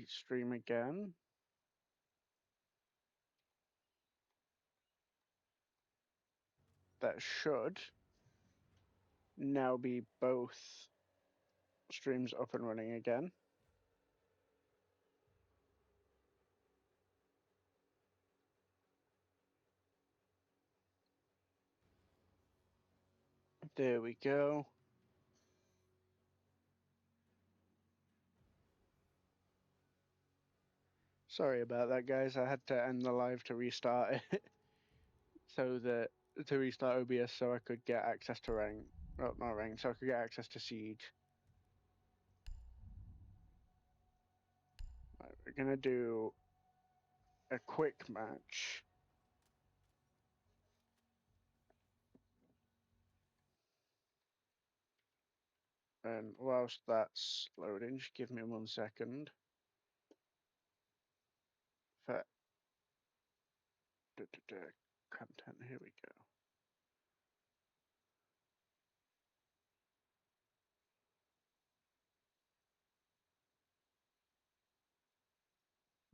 stream again. That should now be both streams up and running again. There we go. Sorry about that, guys. I had to end the live to restart it. To restart OBS so I could get access to rank. Well, not rank, so I could get access to Siege. Right, we're gonna do a quick match. And whilst that's loading, just give me 1 second. For content, here we go.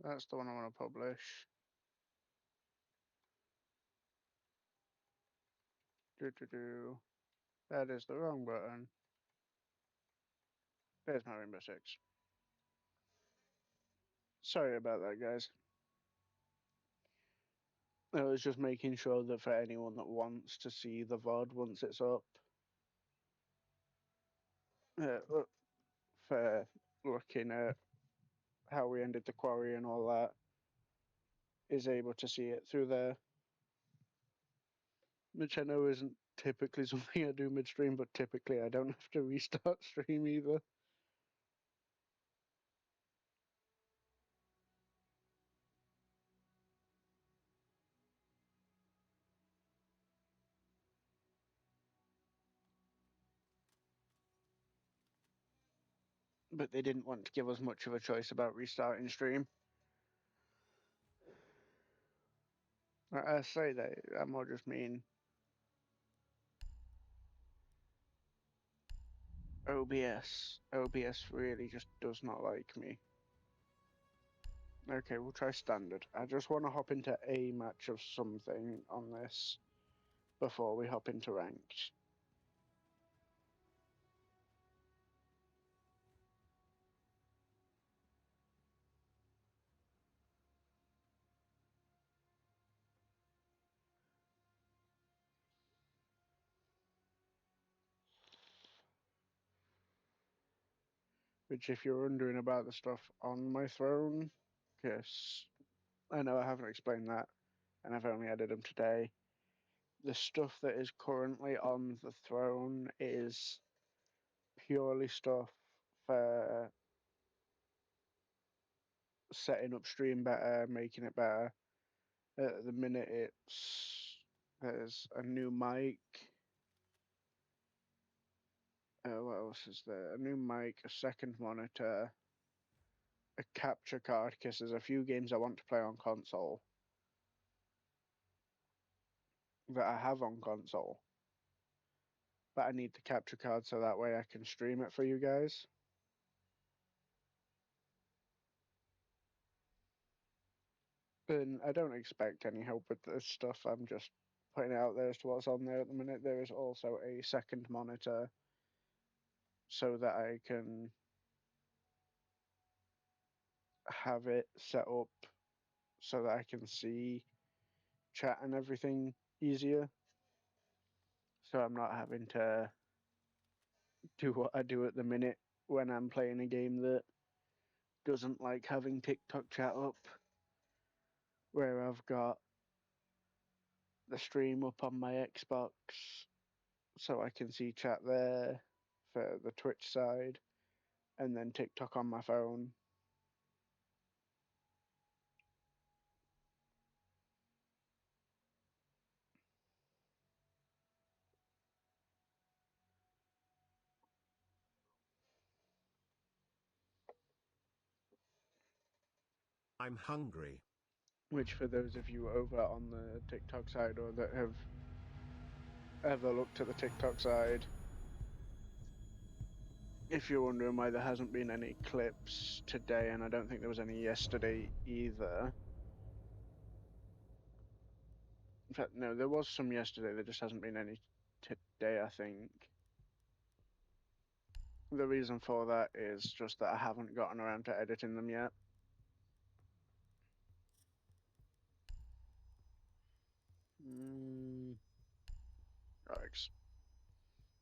That's the one I want to publish. That is the wrong button. There's my Rainbow Six. Sorry about that, guys. I was just making sure that for anyone that wants to see the VOD once it's up, for looking at how we ended the quarry and all that, is able to see it through there. Which I know isn't typically something I do midstream, but typically I don't have to restart stream either. But they didn't want to give us much of a choice about restarting stream. I say that, I more just mean OBS. OBS really just does not like me. Okay, we'll try standard. I just want to hop into a match of something on this before we hop into ranked. Which, if you're wondering about the stuff on my throne, because I know I haven't explained that, and I've only added them today. The stuff that is currently on the throne is purely stuff for setting up stream better, making it better. At the minute, there's a new mic. What else is there? A new mic, a second monitor, a capture card, because there's a few games I want to play on console that I have on console, but I need the capture card so that way I can stream it for you guys. And I don't expect any help with this stuff. I'm just putting it out there as to what's on there at the minute. There is also a second monitor so that I can have it set up so that I can see chat and everything easier. So I'm not having to do what I do at the minute when I'm playing a game that doesn't like having TikTok chat up, where I've got the stream up on my Xbox so I can see chat there for the Twitch side, and then TikTok on my phone. I'm hungry. Which, for those of you over on the TikTok side or that have ever looked at the TikTok side, if you're wondering why there hasn't been any clips today, and I don't think there was any yesterday either. In fact, no, there was some yesterday, there just hasn't been any today, I think. The reason for that is just that I haven't gotten around to editing them yet.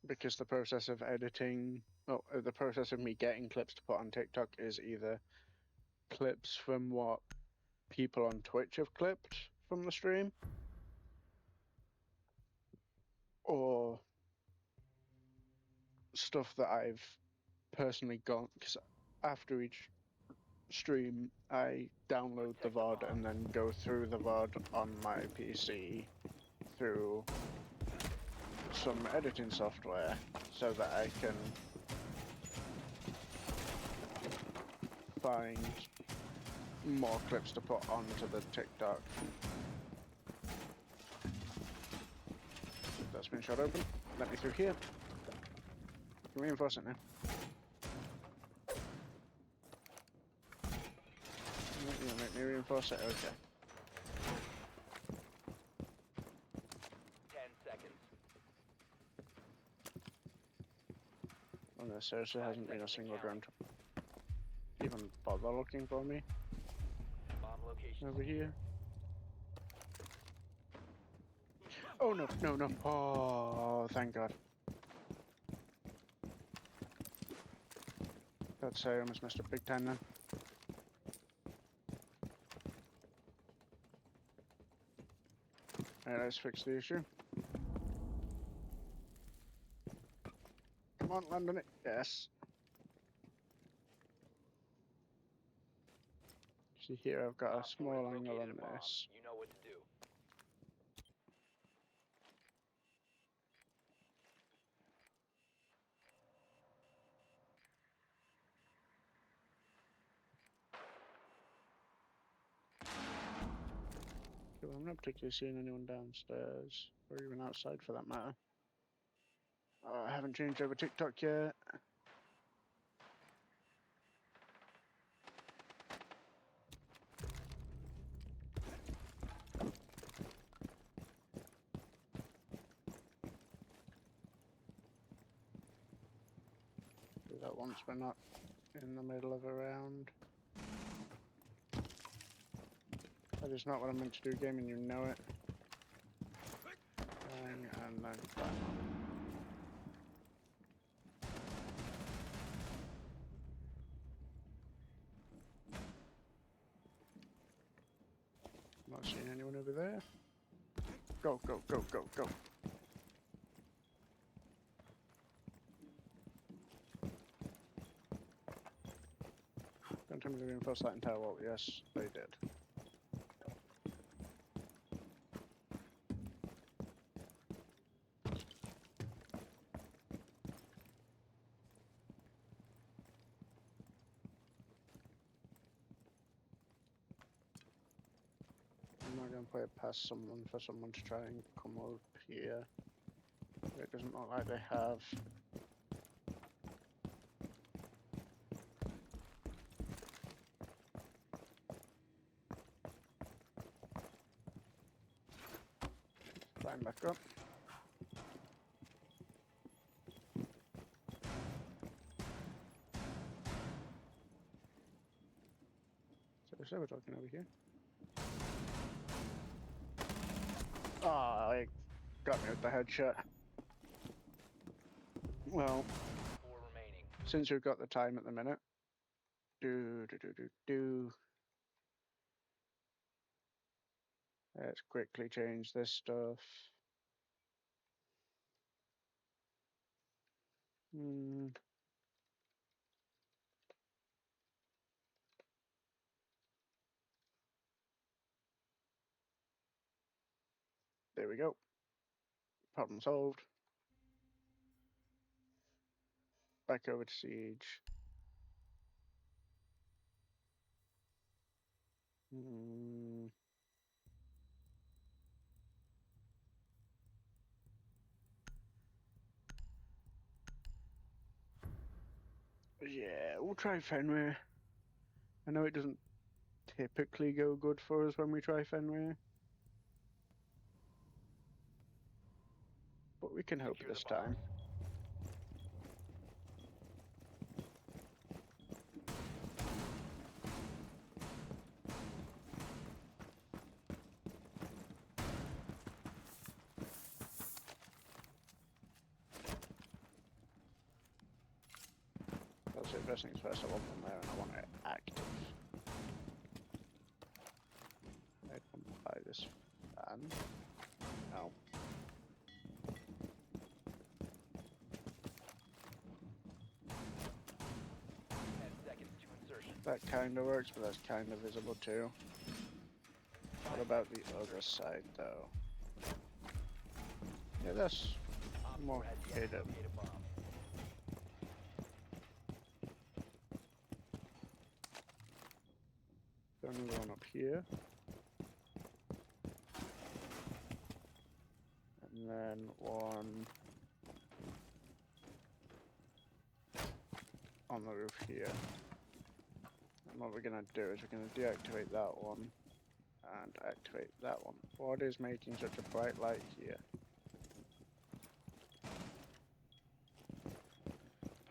Because the process of editing, the process of me getting clips to put on TikTok is either clips from what people on Twitch have clipped from the stream, or stuff that I've personally gone, because after each stream I download the VOD and then go through the VOD on my PC through some editing software so that I can find more clips to put onto the TikTok. That's been shot open. Let me through here. Can reinforce it now. You make me reinforce it? Okay. 10 seconds. And there seriously hasn't been a single drone to even bother looking for me Bomb location over secure. here. Oh no, no, no. Oh, thank God. I'd say I almost messed up big time then. Alright, let's fix the issue. Come on, land on it. Yes. See here, I've got a Op 4 small has angle located on a bomb. this. You know what to do. Well, I'm not particularly seeing anyone downstairs, or even outside for that matter. I haven't changed over TikTok yet. Do that once we're not in the middle of a round. That is not what I'm meant to do, game, and you know it. Bang, and then bang. Not seeing anyone over there. Go, go, go, go, go. Don't tell me to reinforce that entire wall. Yes, they did. I'm not going to play it past someone for someone to try and come up here. It doesn't look like they have. Climb back up. So we're talking over here. Ah, it got me with the headshot. Well, 4 remaining. since we've got the time at the minute, let's quickly change this stuff. There we go. Problem solved. Back over to Siege. Yeah, we'll try Fenrir. I know it doesn't typically go good for us when we try Fenrir, but we can hope Secure the this time. bombs. Also, first things first, I want them there and I want it active. I can buy this fan. No. 10 seconds to insertion. That kind of works, but that's kind of visible too. What about the other side, though? Yeah, that's Op 4 more has yet to hidden. locate a bomb. Another one up here. And then one on the roof here. And what we're going to do is we're going to deactivate that one and activate that one. What is making such a bright light here?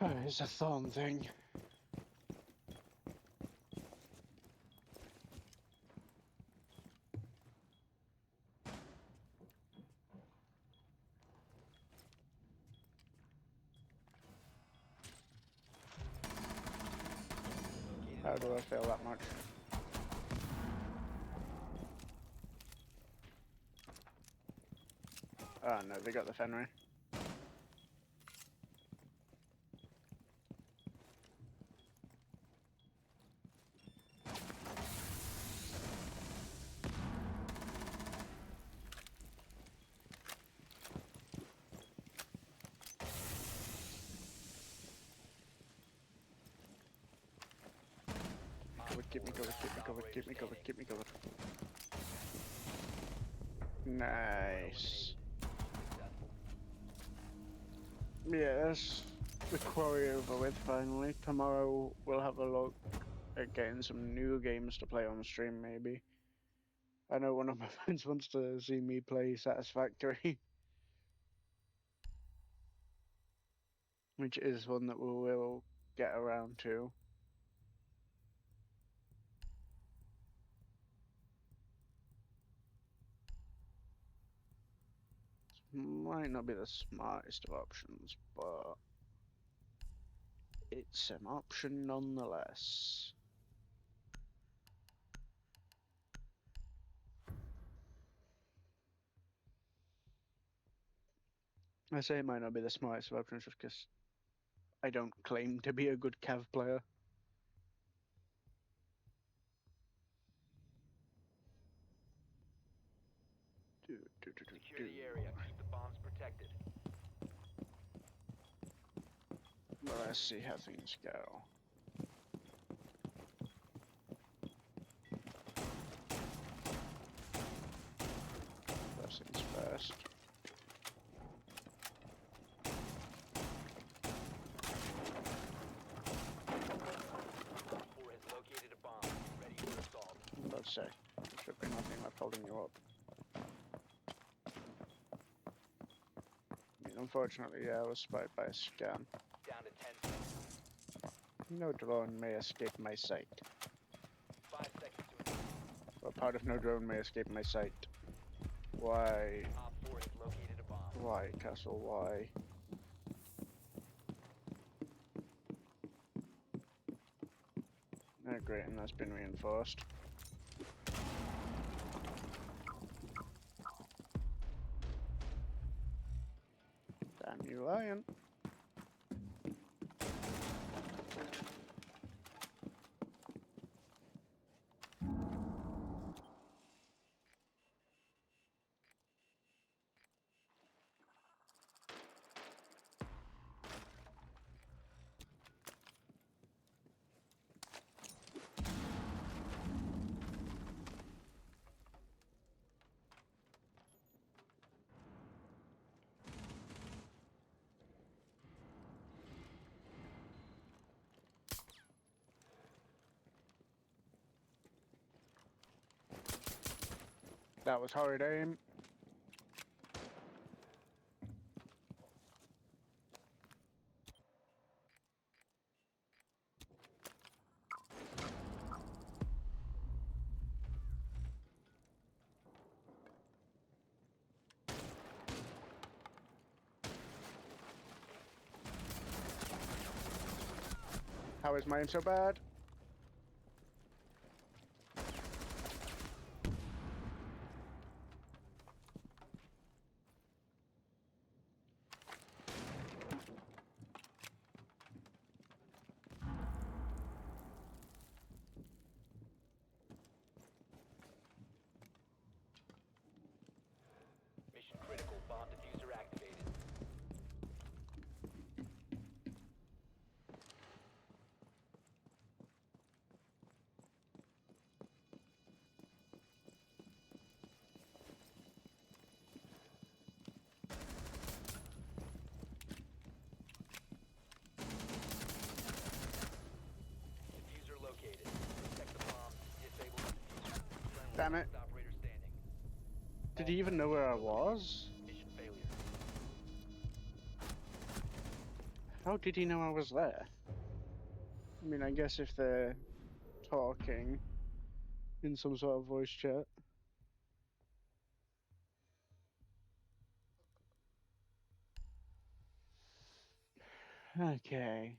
Oh, it's a thorn thing. Located How a do bomb. I feel that much? Oh no, they got the Fenrir. Op Keep me 4, covered, last keep me covered, operator keep me covered, standing. keep me covered. Eliminated. Nice. Successful. Yeah, that's the quarry over with finally. Tomorrow we'll have a look at getting some new games to play on stream maybe. I know one of my friends wants to see me play Satisfactory, which is one that we will get around to. Might not be the smartest of options, but it's an option nonetheless. I say it might not be the smartest of options just because I don't claim to be a good Cav player. Secure the area. Keep the bombs protected. But let's see how things go. First things first. Op 4 has located a bomb. Ready for assault. Let's say. Should be nothing left holding you up. I mean, unfortunately, yeah, I was spied by a scan. Down to 10 seconds. No drone may escape my sight. 5 seconds to insertion. Well, part of no drone may escape my sight. Why? Op 4 has located a bomb. Why, Castle? Why? Oh, great, and that's been reinforced. Damn you, lion. That was horrid aim. How is mine so bad? Mission critical. Bomb diffuser activated. Diffuser located. Protect the bomb. Disable the diffuser. Friendly Damn it. last operator standing. Did All he even know friendlies where I were eliminated. was? Mission failure. How did he know I was there? I mean, I guess if they're talking in some sort of voice chat. Okay.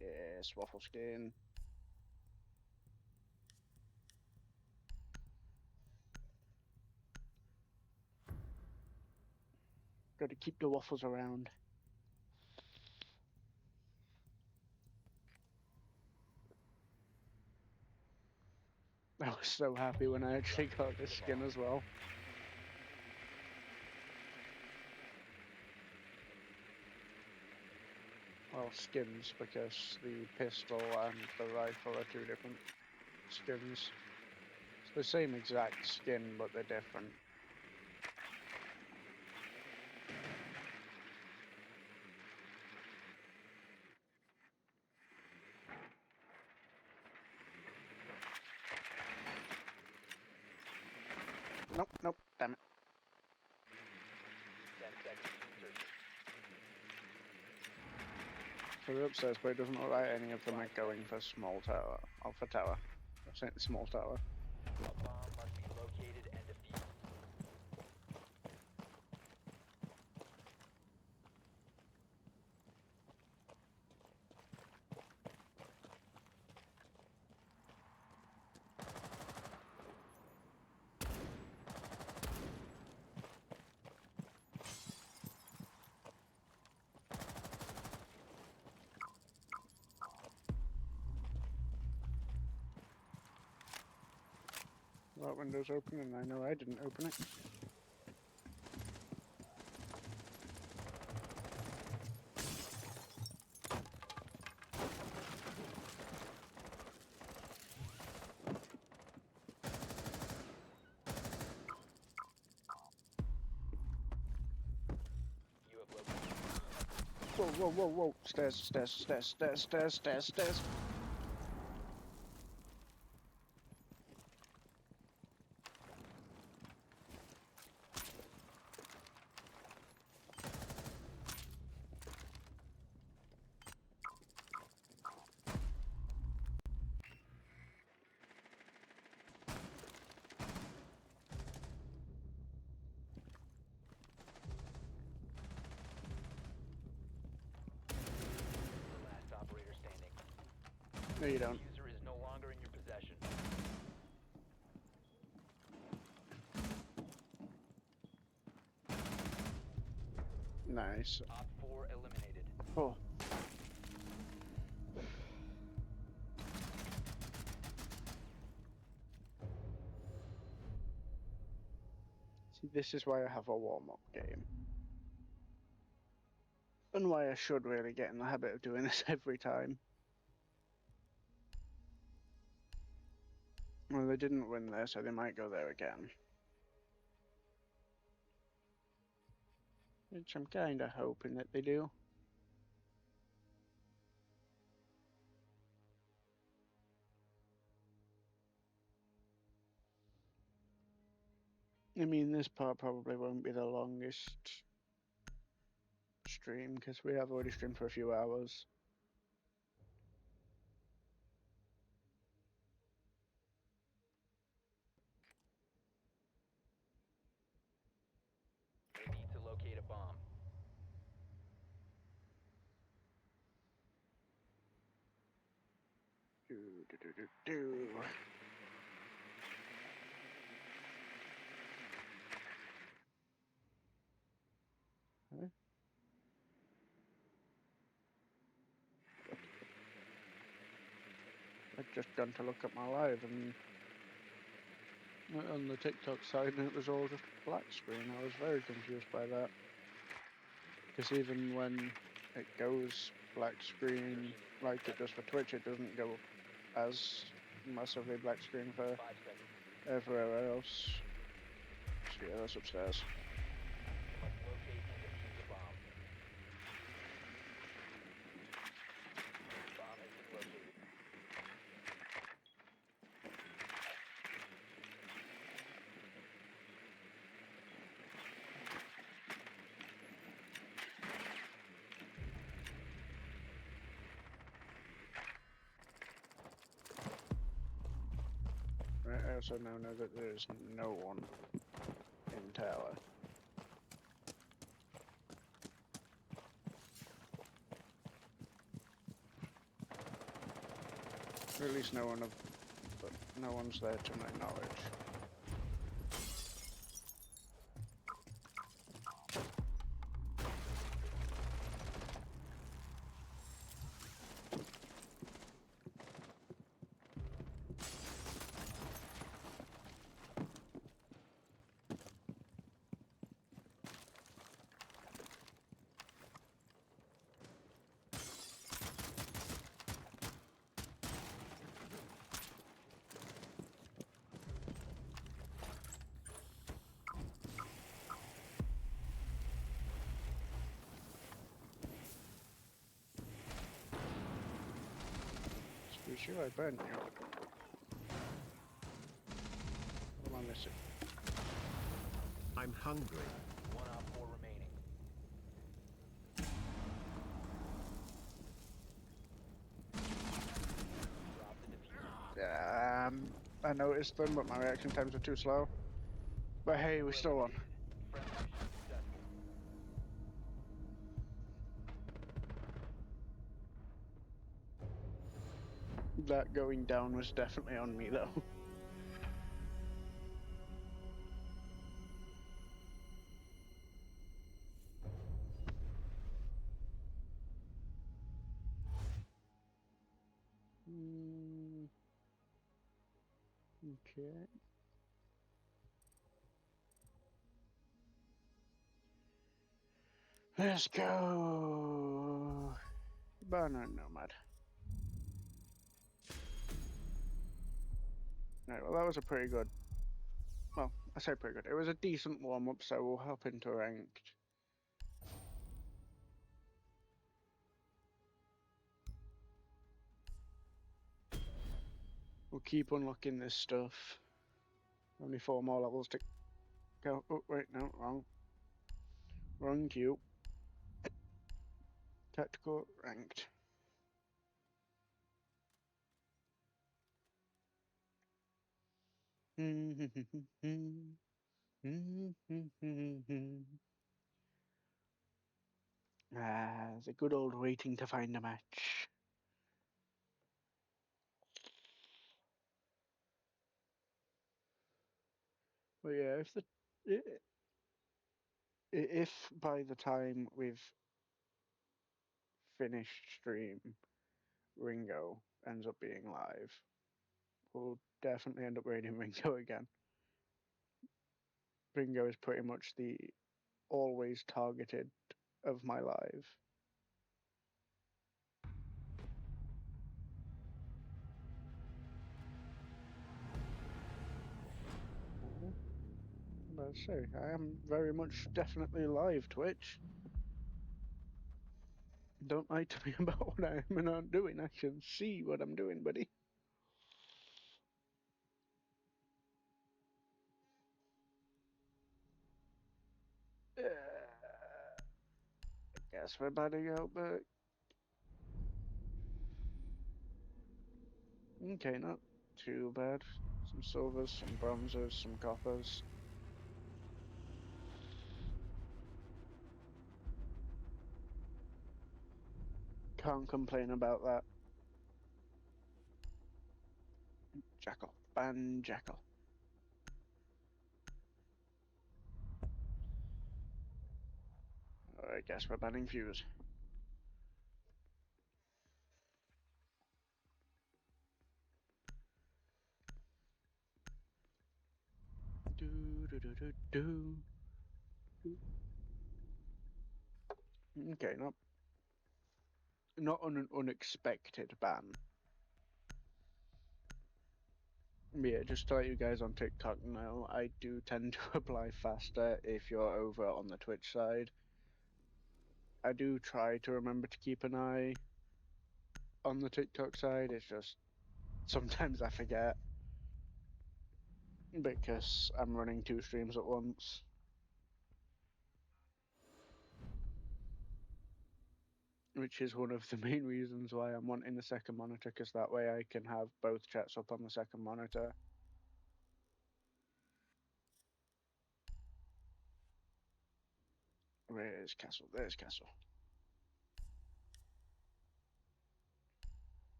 Yes, waffle skin. Got to keep the waffles around. I was so happy when I actually got this skin as well. Well, skins, because the pistol and the rifle are two different skins. It's the same exact skin, but they're different. Nope, nope, damn it. 10 seconds to insertion. So they're upstairs, but it doesn't look like any of them are 5 going seconds. for small tower. Or for tower. I'm saying small tower. A bomb must be located and defused. That window's open, and I know I didn't open it. You have located. Whoa, whoa, whoa, whoa. Stairs, stairs, stairs, stairs, stairs, stairs, stairs. The last operator standing. No, you don't. Diffuser is no longer in your possession. Nice. Op 4 eliminated. Oh. See, this is why I have a warm-up game. And why I should really get in the habit of doing this every time. Well, they didn't win there, so they might go there again. which I'm kind of hoping that they do. I mean, this part probably won't be the longest stream because we have already streamed for a few hours. They need to locate a bomb. Do. Huh? I'd just gone to look at my live and on the TikTok side, and it was all just black screen. I was very confused by that because even when it goes black screen like it does for Twitch, it doesn't go as massively black screen for 5 seconds. everywhere else. So yeah, that's upstairs. You must locate and defuse a bomb. Bomb has been located. Right, I also now know that there's no one in tower. Or at least no one's there to my knowledge. Excuse you, I burnt you. What am I missing? I'm hungry. One op 4 remaining. Drop the diffuser. I noticed them, but my reaction times are too slow. But hey, we still won. Friendly mission successful. That going down was definitely on me, though. Okay. Let's go. Banner Nomad. Right, well, that was a pretty good. Well, I say pretty good. It was a decent warm up, so we'll hop into ranked. We'll keep unlocking this stuff. Only 4 more levels to go. Oh, wait, no, wrong. Wrong queue. Tactical ranked. The good old waiting to find a match. But yeah, if by the time we've finished stream, Ringo ends up being live, we'll definitely end up raiding Ringo again. Ringo is pretty much the always targeted of my live. Sorry, I am very much definitely live, Twitch. Don't lie to me about what I am not doing. I can see what I'm doing, buddy. I guess we're batting out back. Okay, not too bad. Some silvers, some bronzes, some coppers. Can't complain about that. Jackal. Ban Jackal. I guess we're banning Fuse. Do do do do do. Okay, not an unexpected ban. Yeah, just to let you guys on TikTok know, I do tend to apply faster if you're over on the Twitch side. I do try to remember to keep an eye on the TikTok side. It's just sometimes I forget because I'm running 2 streams at once. Which is one of the main reasons why I'm wanting the second monitor, because that way I can have both chats up on the second monitor. Where's Castle? There's Castle.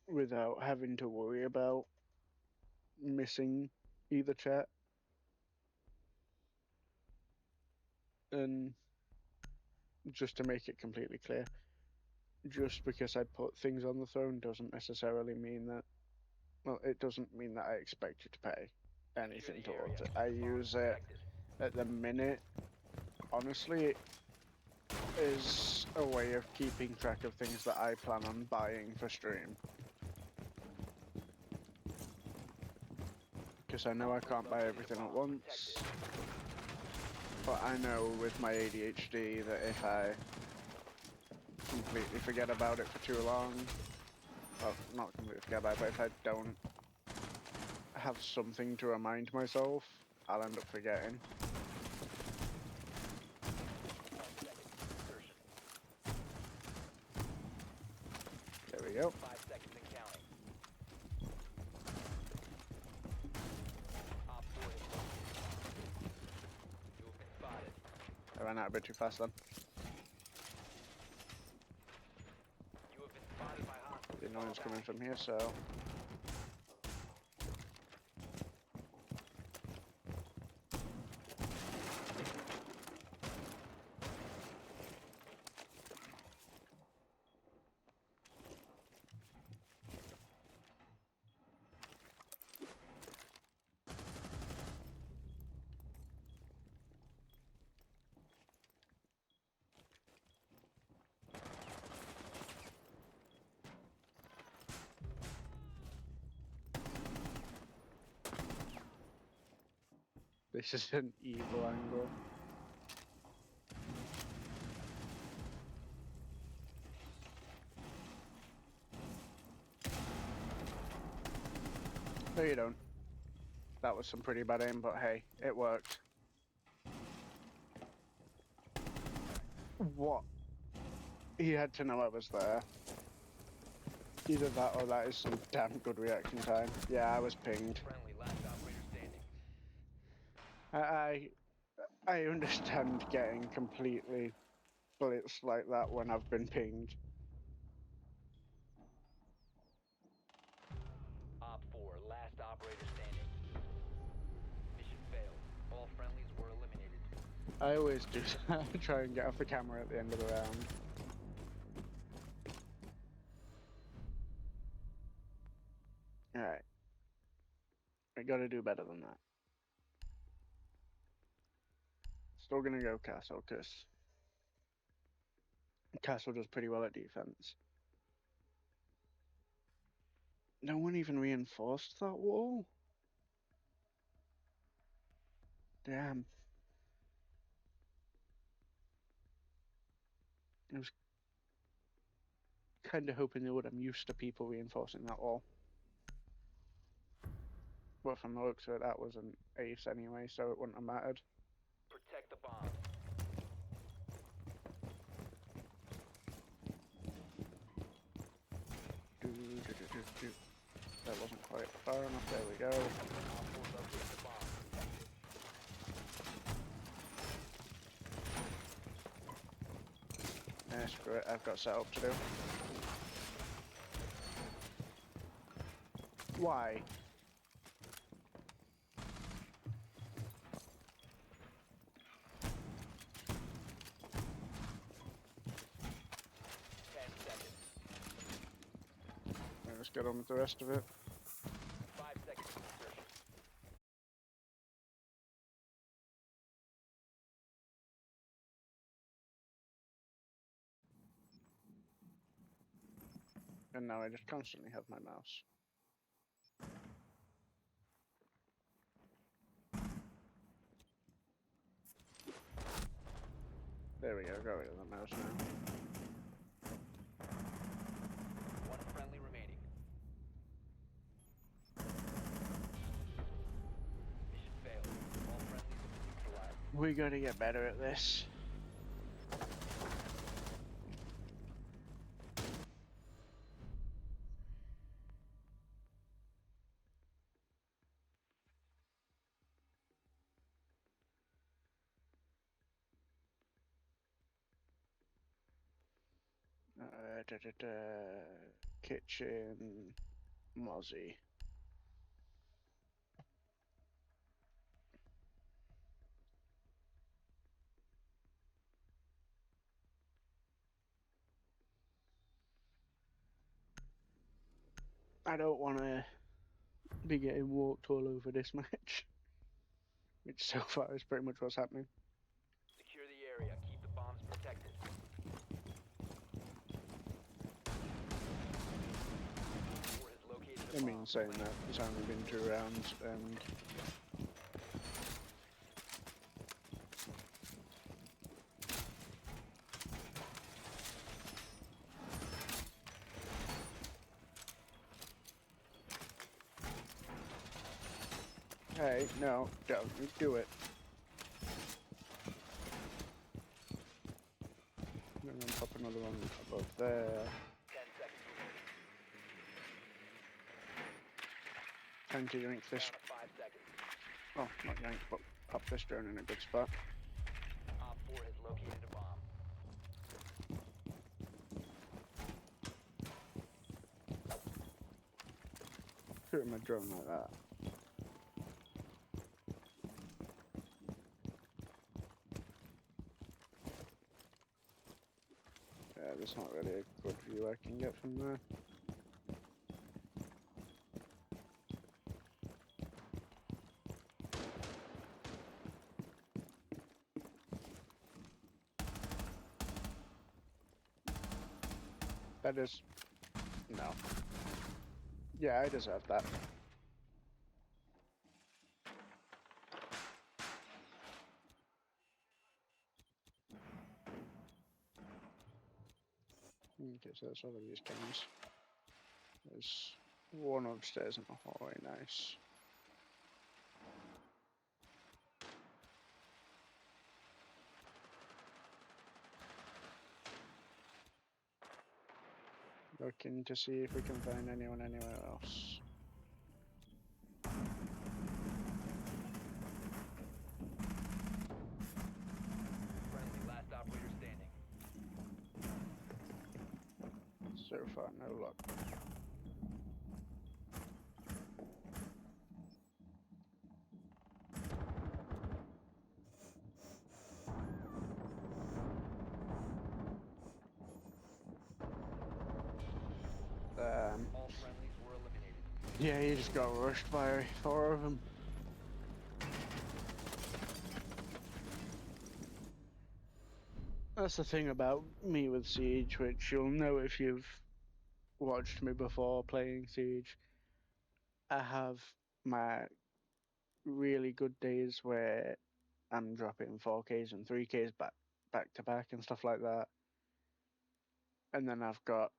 Without having to worry about missing either chat. And just to make it completely clear, just because I put things on the throne doesn't necessarily mean that, well, it doesn't mean that I expect you to pay anything towards it. I use it at the minute, honestly, is a way of keeping track of things that I plan on buying for stream. Because I know I can't buy everything at once, but I know with my ADHD that if I completely forget about it for too long, well, not completely forget about it, but if I don't have something to remind myself, I'll end up forgetting. There we go. 5 seconds and counting. Op 4 has located. You have been spotted. I ran out a bit too fast then. You have been spotted by hostiles. Didn't know it was Fall coming back. from here, so... This is an evil angle. No, you don't. That was some pretty bad aim, but hey, it worked. What? He had to know I was there. Either that or that is some damn good reaction time. Yeah, I was pinged. Friendly, last operator standing. I I understand getting completely blitzed like that when I've been pinged. Op 4, last operator standing. Mission failed. All friendlies were eliminated. I always do that. I try and get off the camera at the end of the round. Alright. I gotta do better than that. Still gonna go Castle, because Castle does pretty well at defense. No one even reinforced that wall? Damn. I was kind of hoping they would. I'm used to people reinforcing that wall. But from the looks of it, that was an ace anyway, so it wouldn't have mattered. Protect the bombs. That wasn't quite far enough. There we go. Op 4 located the bomb. Protect it. Screw it. I've got setup to do. Why? 10 seconds. Let's get on with the rest of it. 5 seconds to insertion. And now I just constantly have my mouse. There we go, got rid of the mouse now. One friendly remaining. Mission failed. All friendlies have been neutralized. We gotta get better at this. Kitchen, Mozzie. I don't want to be getting walked all over this match, which so far is pretty much what's happening. Secure the area. Keep the bombs protected. Op 4 has located I a mean, bomb. saying that, it's only been 2 rounds, and hey, no, don't you do it. I'm gonna pop another one above there. 10 seconds remaining. Time to yank this. Down to 5 seconds. Oh, not yank, but pop this drone in a good spot. Op 4 has located a bomb. Shoot my drone like that. Yeah, there's not really a good view I can get from there. That is... no. Yeah, I deserve that. Okay, so that's all of these guns. There's one upstairs in the hallway, nice. Looking to see if we can find anyone anywhere else. Friendly, last operator standing. So far, no luck. All friendlies were eliminated. Yeah, he just got rushed by 4 of them. That's the thing about me with Siege, which you'll know if you've watched me before playing Siege. I have my really good days where I'm dropping 4Ks and 3Ks back to back and stuff like that. And then I've got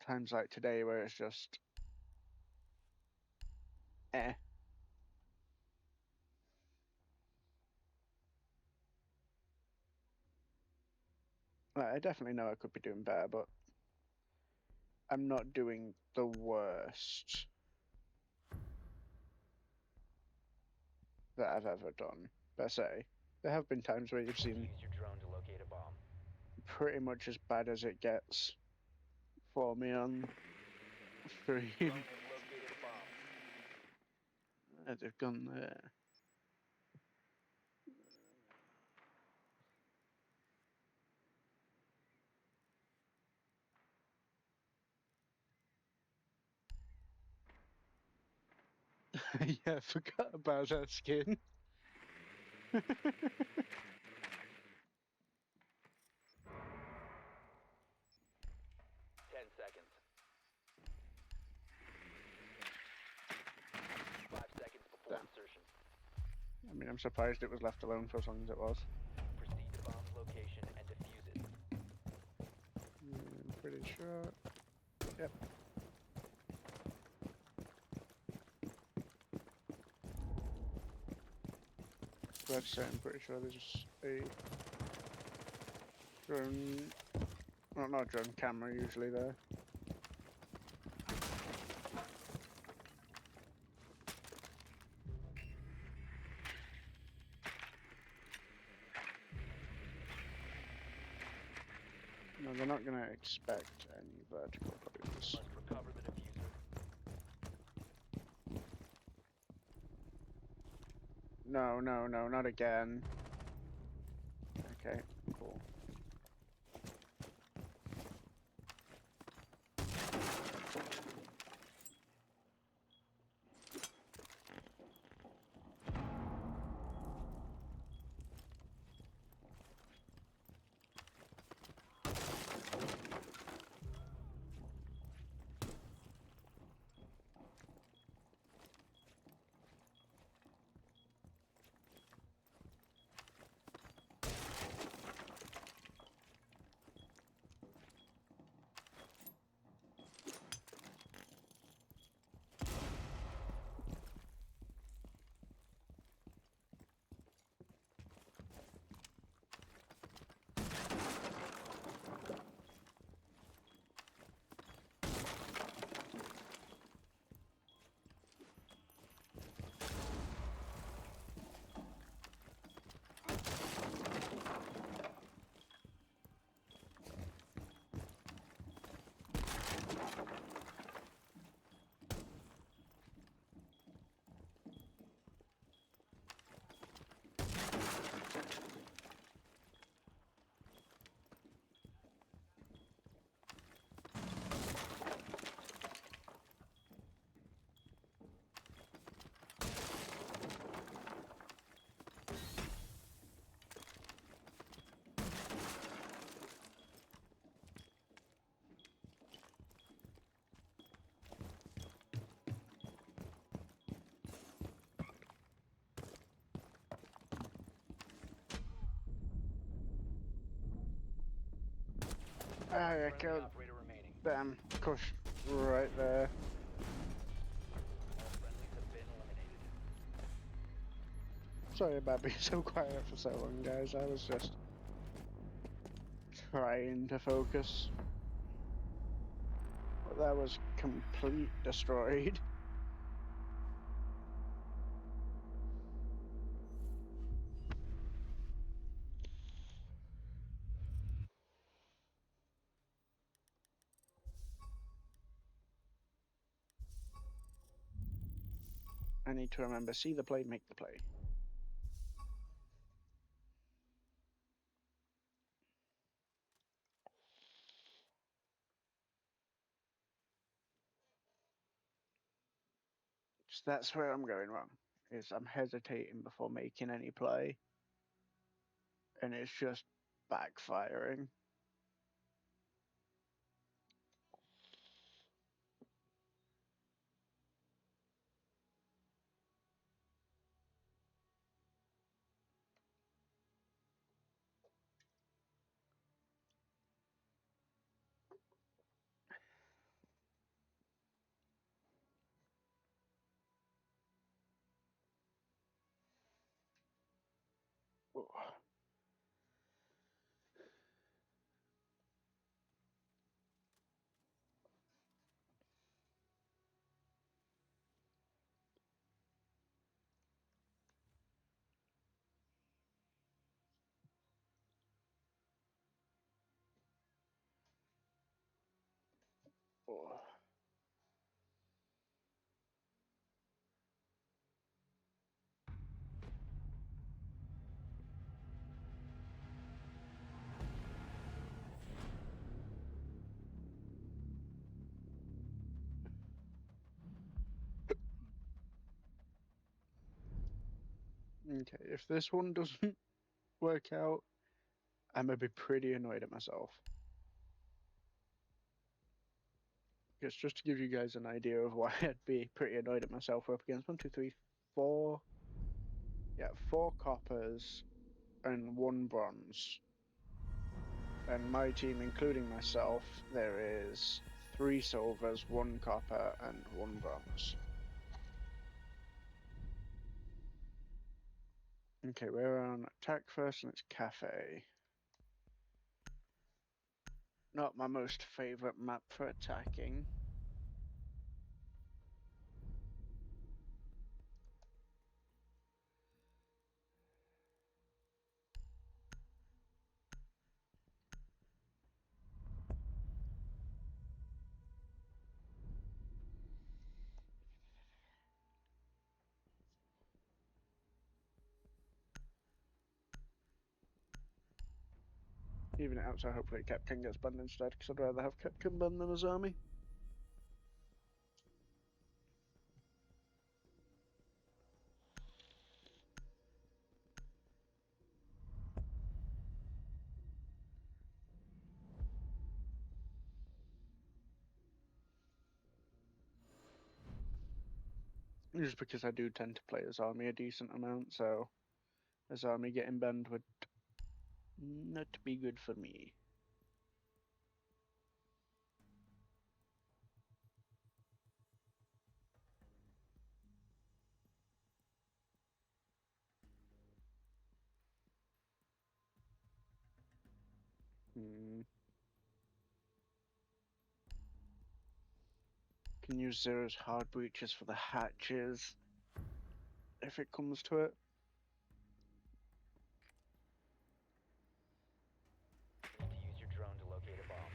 times like today where it's just eh. Like, I definitely know I could be doing better, but I'm not doing the worst that I've ever done, per se. There have been times where you've seen Use your drone to locate a bomb. pretty much as bad as it gets for me on Drone stream. has located a bomb. They've gone there. Yeah, I forgot about her skin. 10 seconds. 5 seconds before Damn. insertion. I mean, I'm surprised it was left alone for as long as it was. Proceed to bomb's location and defuse it. I'm pretty sure. Yep. Let's say I'm pretty sure there's a drone. Well, not a drone, camera usually there. No, they're not going to expect any vertical plays. Must recover the diffuser. No, no, no, not again. Okay, cool. Ah, I Friendly killed operator remaining. them. Cush right there. All friendlies have been eliminated. Sorry about being so quiet for so long, guys. I was just trying to focus. But that was complete destroyed. I need to remember, see the play, make the play. So that's where I'm going wrong. Is I'm hesitating before making any play. And it's just backfiring. Oh. Oh. Okay, if this one doesn't work out, I'm gonna be pretty annoyed at myself. Because just to give you guys an idea of why I'd be pretty annoyed at myself, we're up against 1, 2, 3, 4. Yeah, 4 coppers and 1 bronze. And my team, including myself, there is 3 silvers, 1 copper, and 1 bronze. Okay, we're on attack first, and it's cafe. Not my most favorite map for attacking. Even it out, so hopefully Captain gets banned instead, because I'd rather have Captain banned than his army. Just because I do tend to play his army a decent amount, so his army getting banned would not be good for me. Can use Zero's hard breaches for the hatches if it comes to it. You need to use your drone to locate a bomb.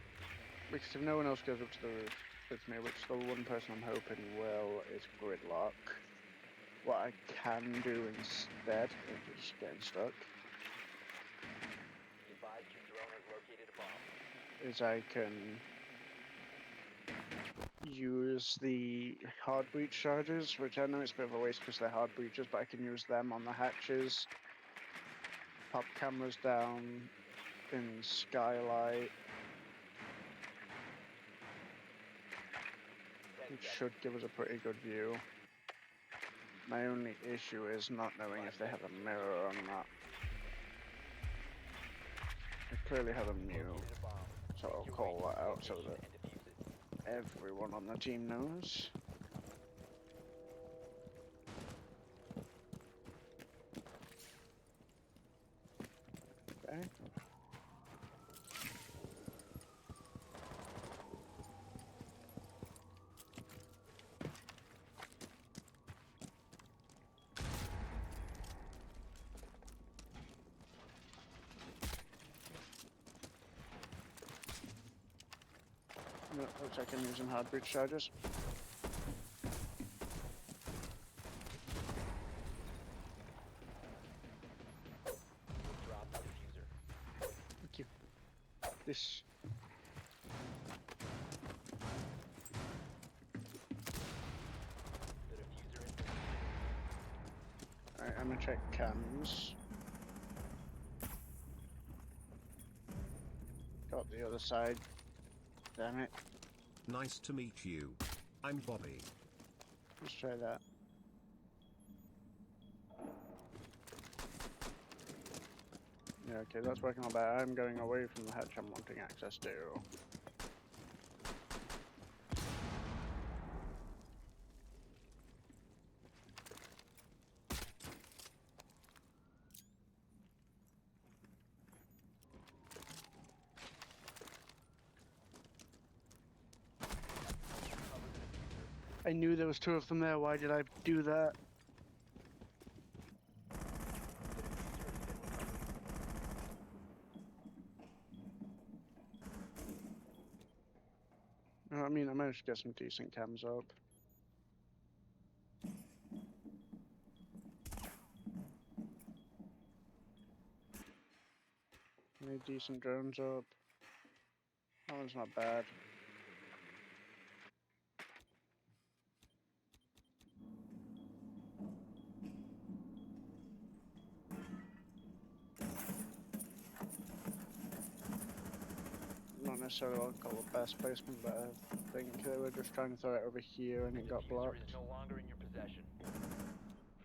Because if no one else goes up to the roof with me, which the one person I'm hoping will, is Gridlock. What I can do instead, if it's getting stuck, Be advised your drone has located a bomb. is I can use the hard breach charges, which I know it's a bit of a waste because they're hard breaches, but I can use them on the hatches, pop cameras down in skylight, which should give us a pretty good view. My only issue is not knowing if they have a mirror on that. They clearly have a Mew, Located a bomb. so Make I'll your way call to that its out so location that and defuse it. everyone on the team knows. Okay. No, looks like I'm using hard breach charges. Drop the diffuser. Thank you. This. The diffuser is Alright, I'm gonna check cams. Got the other side. Damn it. Nice to meet you. I'm Bobby. Let's try that. Yeah, okay, that's working all better. I'm going away from the hatch I'm wanting access to. I knew there was two of them there. Why did I do that? You know what I mean? I managed to get some decent cams up. Any decent drones up. That one's not bad. Not necessarily what I'd call the best placement, but I think they were just trying to throw it over here and it got Diffuser blocked. is no longer in your possession.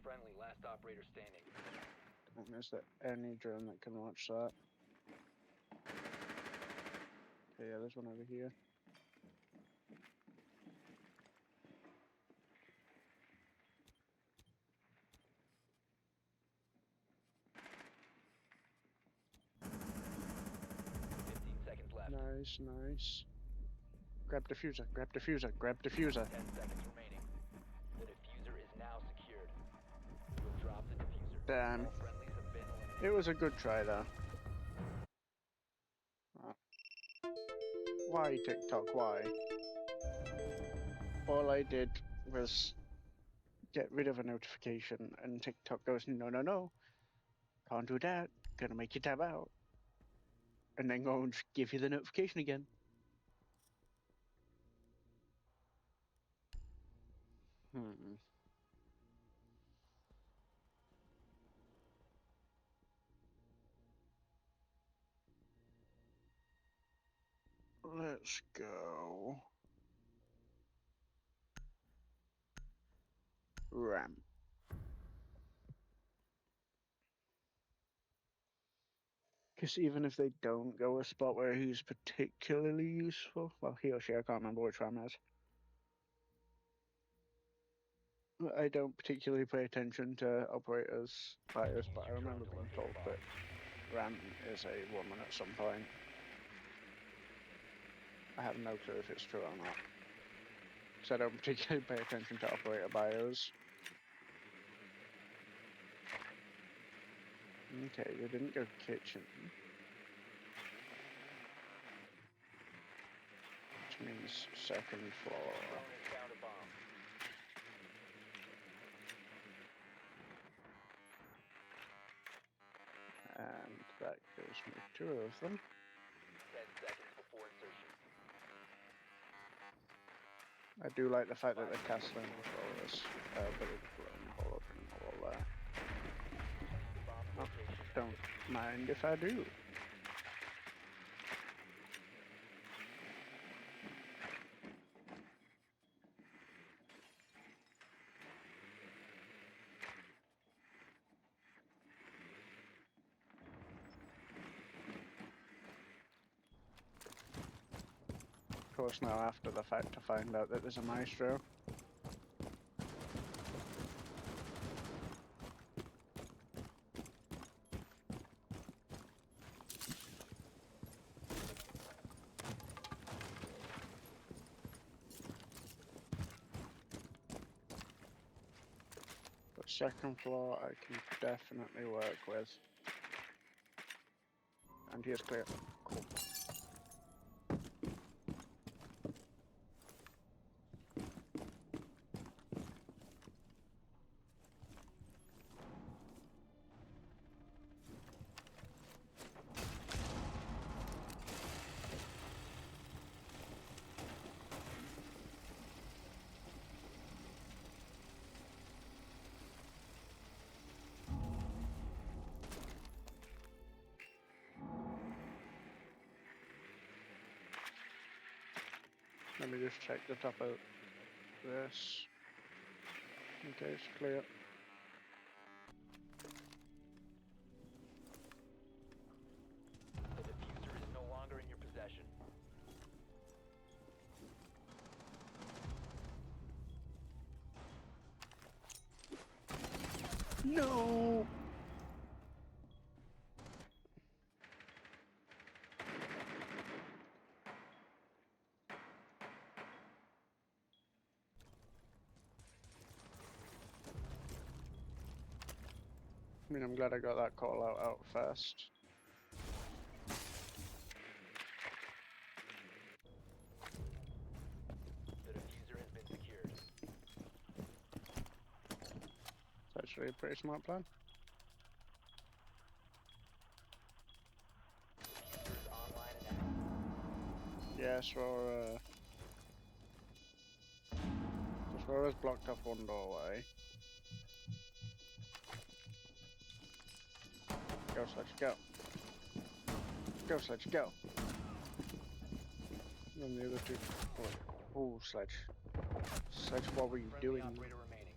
Friendly, last operator standing. And is there any drone that can watch that? Okay, yeah, there's one over here. Left. Nice, nice. Grab diffuser, grab diffuser, grab diffuser. 10 seconds remaining. The diffuser is now secured. You have dropped the diffuser. Damn. All friendlies have been eliminated. It was a good try though. Why, TikTok, why? All I did was get rid of a notification and TikTok goes, no, no, no. Can't do that. Gonna make you tab out. And then go and give you the notification again. Let's go. Ram. Because even if they don't go a spot where he's particularly useful, well, he or she, I can't remember which Ram is. I don't particularly pay attention to operators' bios, but I remember being told that Ram is a woman at some point. I have no clue if it's true or not. So I don't particularly pay attention to operator bios. Okay, they didn't go kitchen. Which means second floor. Found a bomb. And that gives me two of them. 10 seconds before insertion. I do like the fact that they're castling with all this, but it's blowing a hole open and all that. Oh, don't mind if I do. Of course, now after the fact to find out that there's a maestro. But second floor, I can definitely work with. And here's clear. Cool. Let me just check the top of this. Okay, it's clear. The diffuser is no longer in your possession. No! I mean, I'm glad I got that call out first. The diffuser has been secured. It's actually a pretty smart plan. Diffuser is online and active. Yeah, so just where I was blocked off one doorway. Go, Sledge, go. Go, Sledge, go. And then the other two. Oh, Sledge. Sledge, what were you Friendly doing? operator remaining.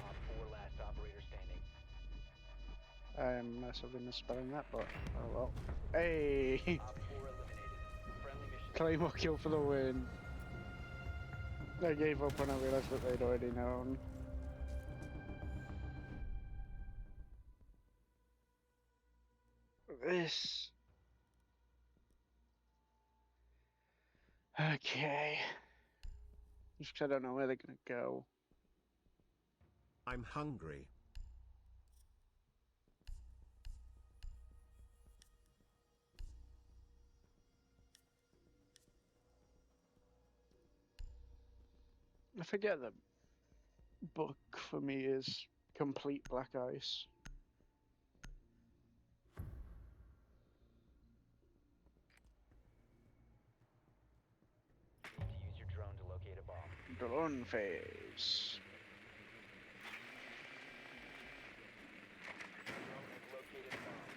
Op 4 last operator standing. I am massively misspelling that, but oh well. Hey! Op 4 eliminated. Friendly mission. Claymore kill for the win. I gave up when I realised what they'd already known. This. Okay. Just 'cause I don't know where they're gonna go. I'm hungry. I forget that book for me is complete black ice. You need to use your drone to locate a bomb. Drone phase. Drone has located a bomb.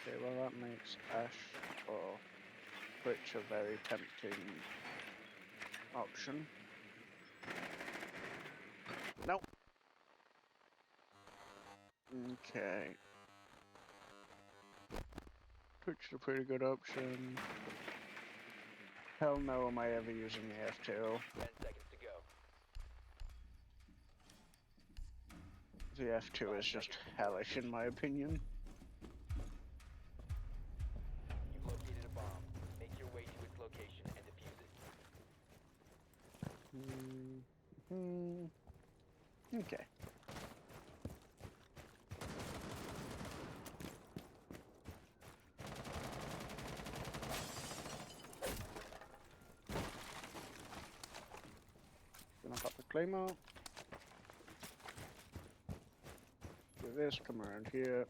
Okay, well that makes Ash or Twitch a very tempting option. Nope. Okay. Twitch is a pretty good option. Hell no am I ever using the F2. 10 seconds to go. The F2 is just hellish in my opinion. You've located a bomb. Make your way to its location and defuse it. Okay. Gonna pop the Claymore. Do this, come around here.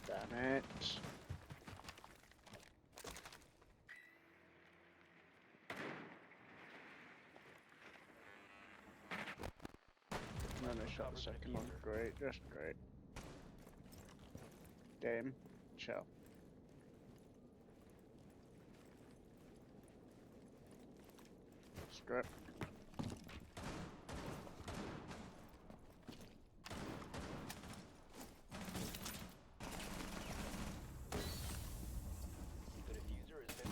Damn it. And then I shot the second one. Great, just great. Game. Chill. Script. The diffuser has been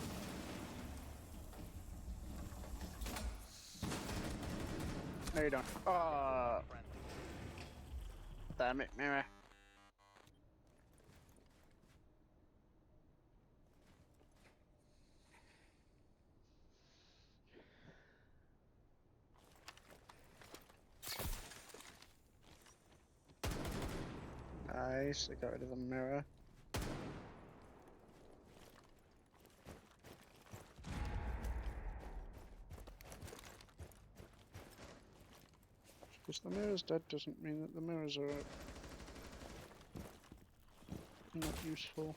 No, you don't. Ah, friendly. damn it, mirror. Nice, I got rid of the mirror. Because the mirror's dead doesn't mean that the mirrors are not useful.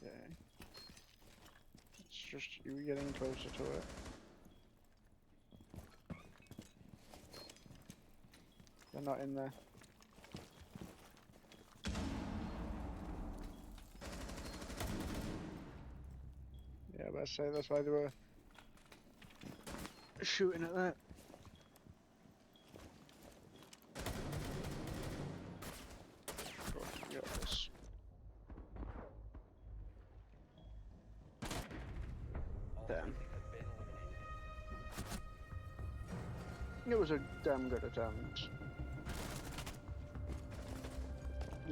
Okay. It's just you getting closer to it. They're not in there. I was say that's why they were shooting at that. Oh, you got this. All Damn. friendlies have been eliminated. It was a damn good attempt.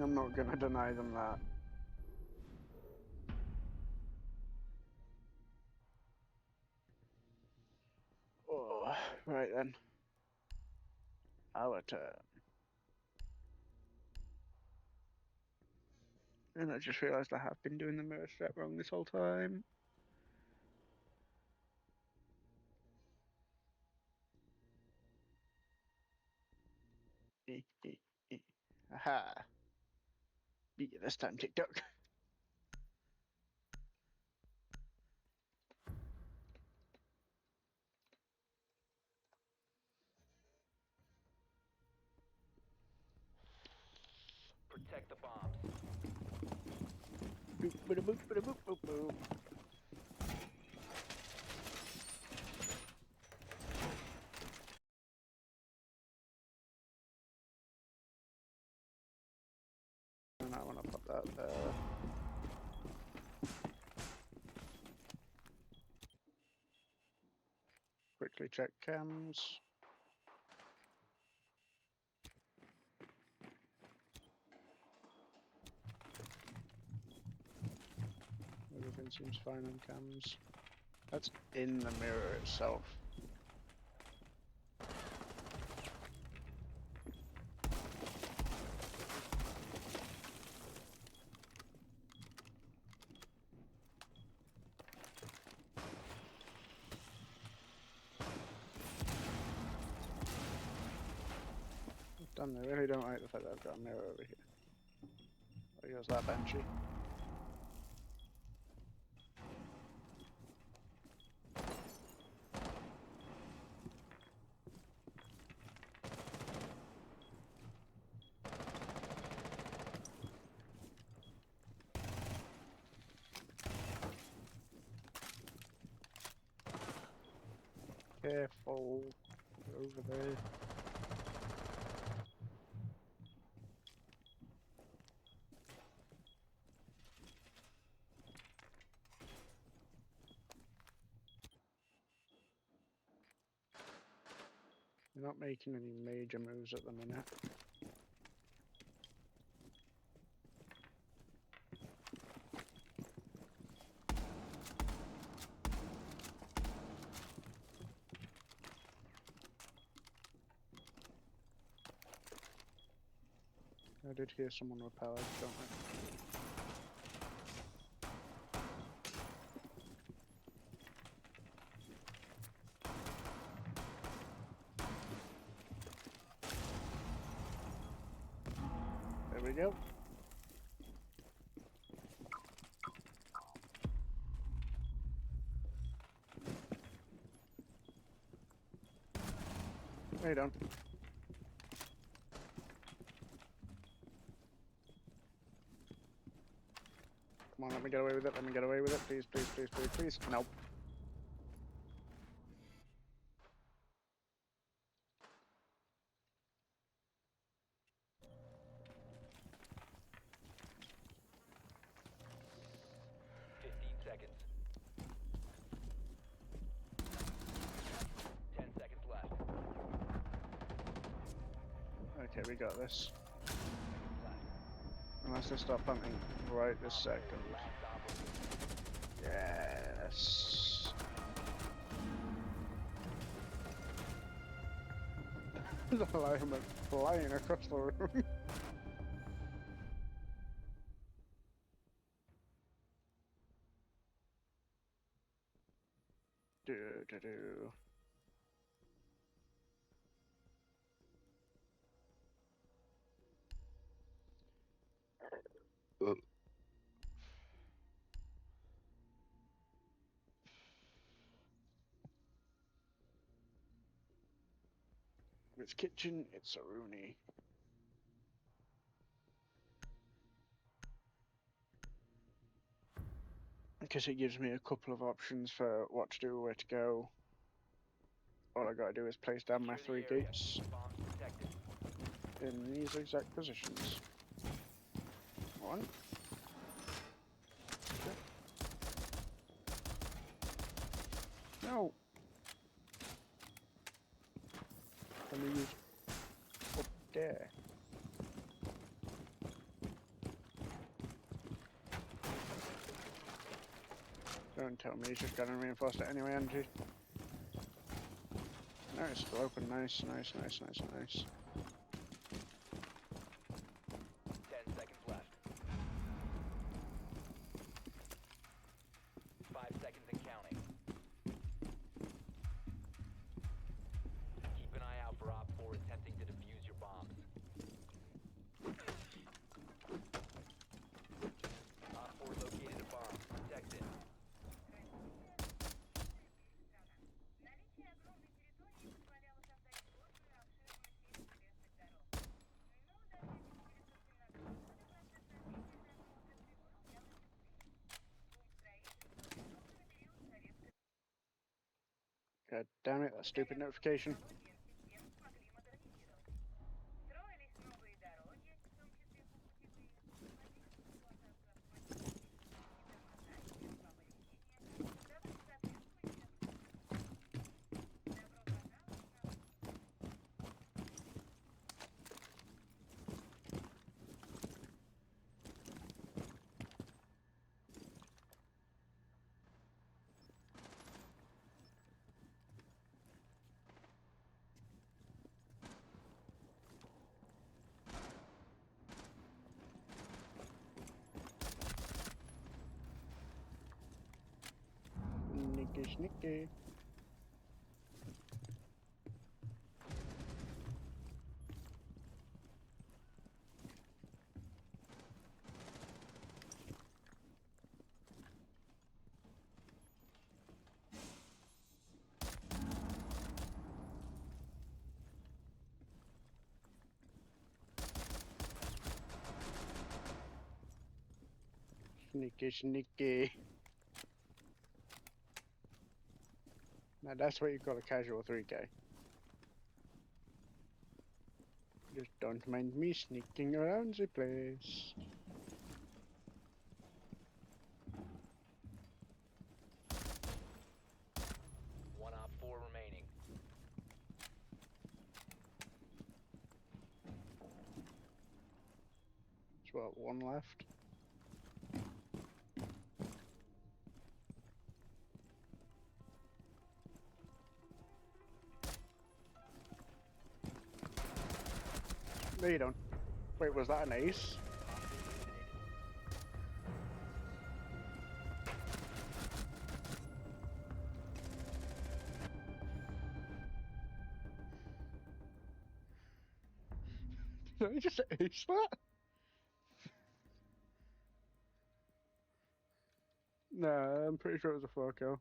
I'm not gonna deny them that. Oh, right then. Our turn. And I just realised I have been doing the mirror step wrong this whole time. Aha. Beat you this time, TikTok. Protect the bombs. Boop, boop, boop, boop, boop, boop. And I want to put that there. Quickly check cams. Everything seems fine on cams. That's in the mirror itself. Damn, they really don't like the fact that I've got a mirror over here. There goes that Banshee. Careful. They're over there. You're not making any major moves at the minute. I did hear someone repelled, don't I? There we go. Right on. Come on, let me get away with it. Let me get away with it. Please, please, please, please, please. Nope. Seconds. 10 seconds left. Okay, we got this. Seconds left. Unless they stop hunting right this Operator, second. last operator. Yes. The lion went flying across the room. do do do. It's kitchen, it's a Rooney. because it gives me a couple of options for what to do, where to go. All I gotta do is place down my Secure 3 the area. gates Bombs protected. in these exact positions. 1. Shit. No! Let me use up there. Don't tell me he's just gonna reinforce it anyway, Angie. No, it's still open. Nice, nice, nice, nice, nice. 10 seconds left. 5 seconds and counting. Keep an eye out for Op 4 attempting to defuse your bombs. Op 4 located a bomb. Protect it. Наличие огромной территории позволяло создать сложную и обширную сеть железных дорог. Но даже в 1917 году процесс развития данной отрасли был явно быстрее. Бум строительства пришелся на период советской God damn it, that stupid notification. технологии систем смогли модернизировать. Строились новые дороги, в том числе полупутевые, возникла эксплуатацию автоматических систем тормоза и оповещения, давали соответствующие нагрузки. Добро пожаловать на Sneaky, sneaky. Sneaky, sneaky. Now that's what you call a casual 3K. Just don't mind me sneaking around the place. One Op 4 remaining. There's what, 1 left? No, you don't. Wait, was that an ace? Did I just ace that? Nah, I'm pretty sure it was a 4K.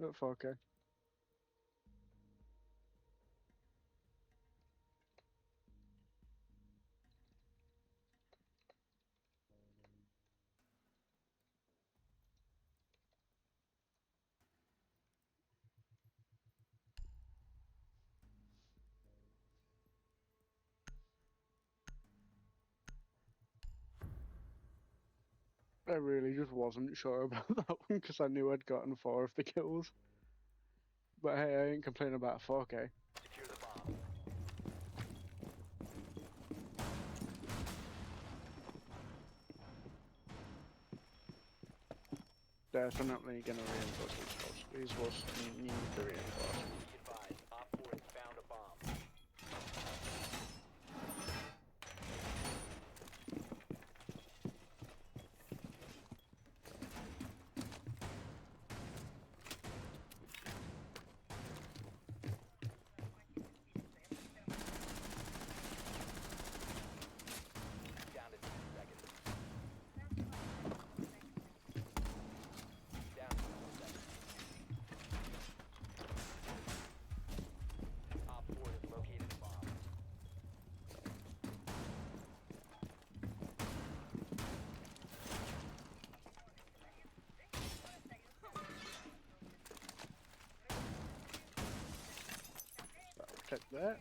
At 4K. I really just wasn't sure about that one because I knew I'd gotten 4 of the kills. But hey, I ain't complaining about 4K. Secure the bomb. Definitely gonna reinforce these walls. These walls need to reinforce. Be advised, Op 4 has found a bomb. Down to 10 seconds. Down to 10 seconds. that.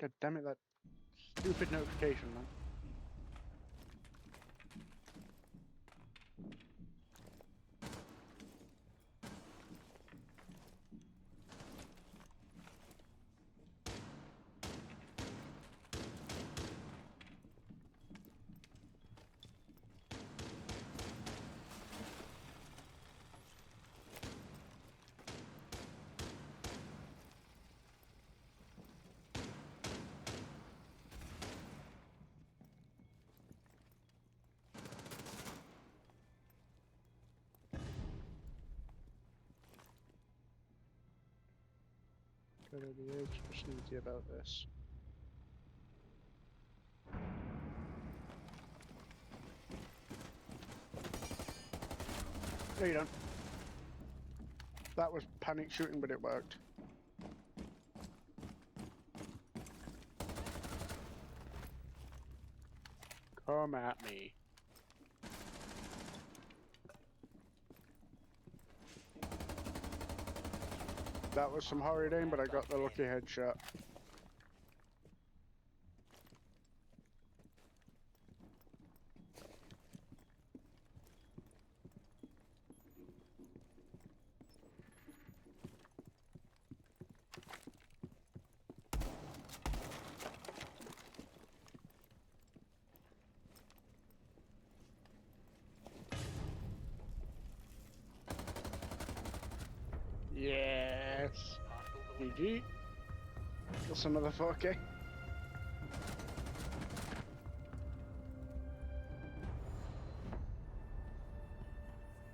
God damn it, that stupid notification, man. Gotta be extra sneaky about this. No, you don't. That was panic shooting, but it worked. Come at me. That was some horrid aim, but I got the lucky headshot. Yes. GG. That's another 4K.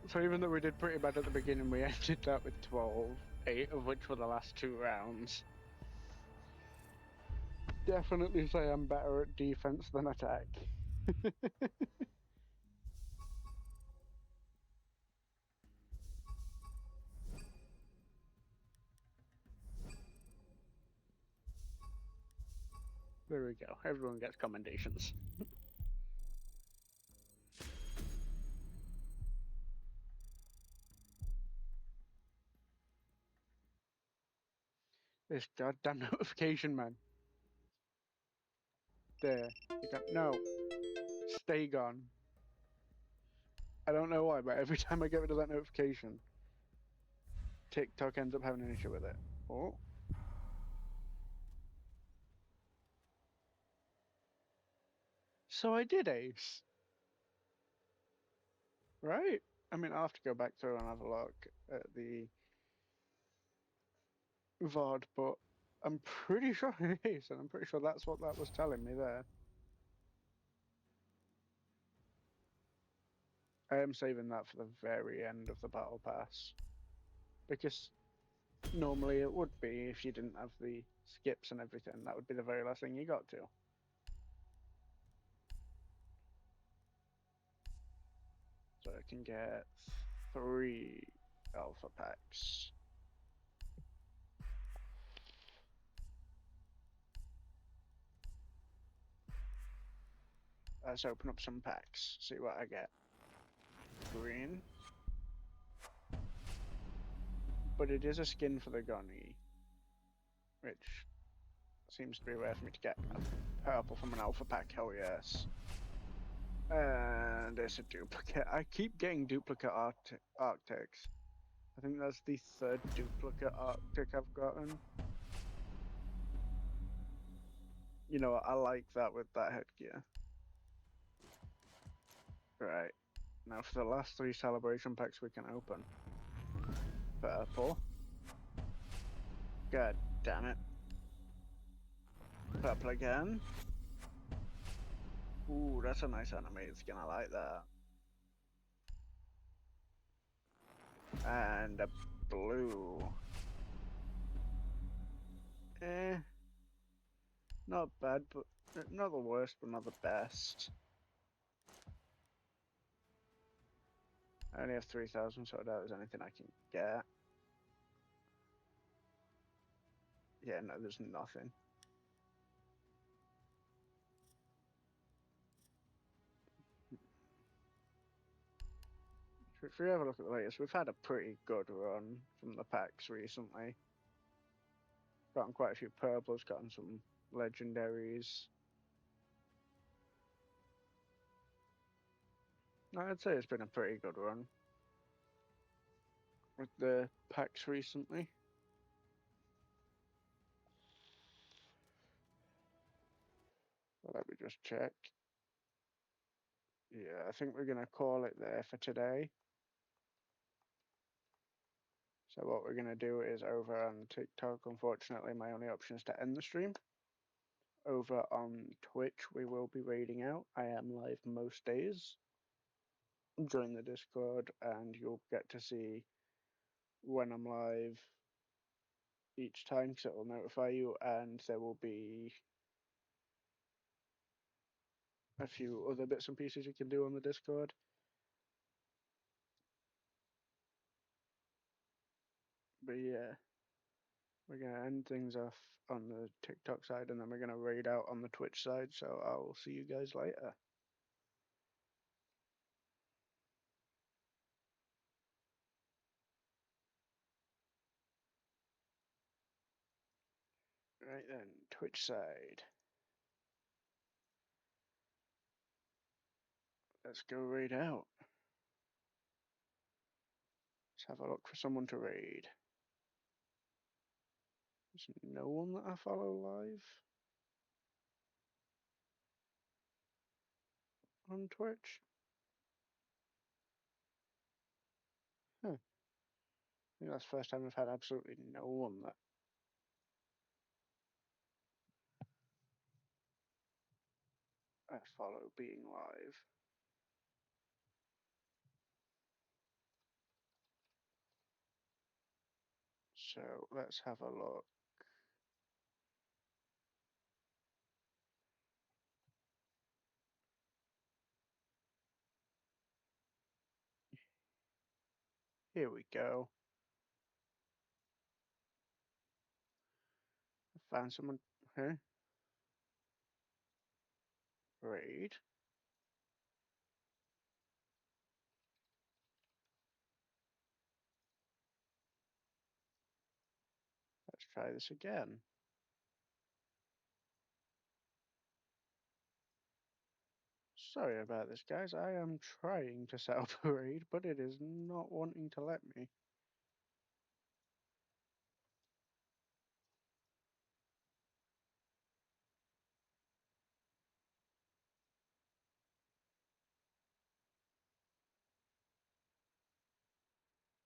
So even though we did pretty bad at the beginning, we ended that with 12, 8 of which were the last 2 rounds. Definitely say I'm better at defense than attack. There we go. Everyone gets commendations. This goddamn notification, man. There. You got no. Stay gone. I don't know why, but every time I get rid of that notification, TikTok ends up having an issue with it. Oh. So I did ace. Right? I mean, I'll have to go back through and have a look at the VOD, but I'm pretty sure I aced, and I'm pretty sure that's what that was telling me there. I am saving that for the very end of the battle pass, because normally it would be if you didn't have the skips and everything. That would be the very last thing you got to. So I can get 3 alpha packs. Let's open up some packs, see what I get. Green. But it is a skin for the gunny, which seems to be rare for me to get. A purple from an alpha pack, hell yes. And it's a duplicate. I keep getting duplicate Arctics. I think that's the 3rd duplicate Arctic I've gotten. You know, I like that with that headgear. Right. Now for the last 3 celebration packs we can open. Purple. God damn it. Purple again. Ooh, that's a nice animated skin. I like that. And a blue. Eh. Not bad, but not the worst, but not the best. I only have 3,000, so I doubt there's anything I can get. Yeah, no, there's nothing. If we have a look at the latest, we've had a pretty good run from the packs recently. Gotten quite a few purples, gotten some legendaries. I'd say it's been a pretty good run with the packs recently. Well, let me just check. Yeah, I think we're going to call it there for today. So what we're going to do is over on TikTok, unfortunately, my only option is to end the stream. Over on Twitch, we will be raiding out. I am live most days. Join the Discord and you'll get to see when I'm live each time because it will notify you, and there will be a few other bits and pieces you can do on the Discord. But yeah, we're going to end things off on the TikTok side and then we're going to raid out on the Twitch side. So I'll see you guys later. Right then, Twitch side. Let's go raid out. Let's have a look for someone to raid. There's no one that I follow live on Twitch. Huh. I think that's the first time I've had absolutely no one that I follow being live. So let's have a look. Here we go. I found someone. Huh? Raid. Let's try this again. Sorry about this, guys. I am trying to set up a raid, but it is not wanting to let me.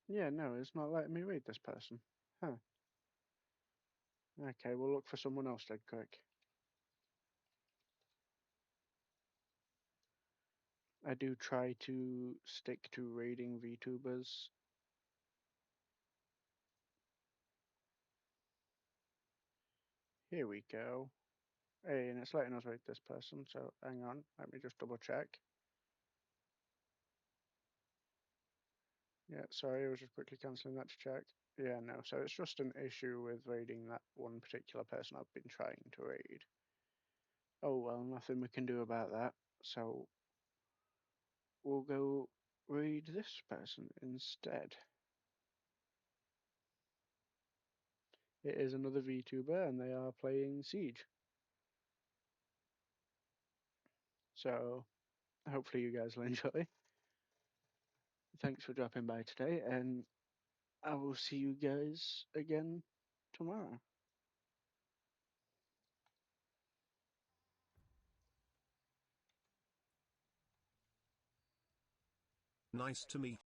Yeah, no, it's not letting me read this person. Huh. Okay, we'll look for someone else dead quick. I do try to stick to raiding VTubers. Here we go. Hey, and it's letting us raid this person, so hang on, let me just double check. Yeah, sorry, I was just quickly cancelling that to check. Yeah, no, so it's just an issue with raiding that one particular person I've been trying to raid. Oh well, nothing we can do about that, so we'll go raid this person instead. It is another VTuber and they are playing Siege. So hopefully you guys will enjoy. Thanks for dropping by today, and I will see you guys again tomorrow. Nice to meet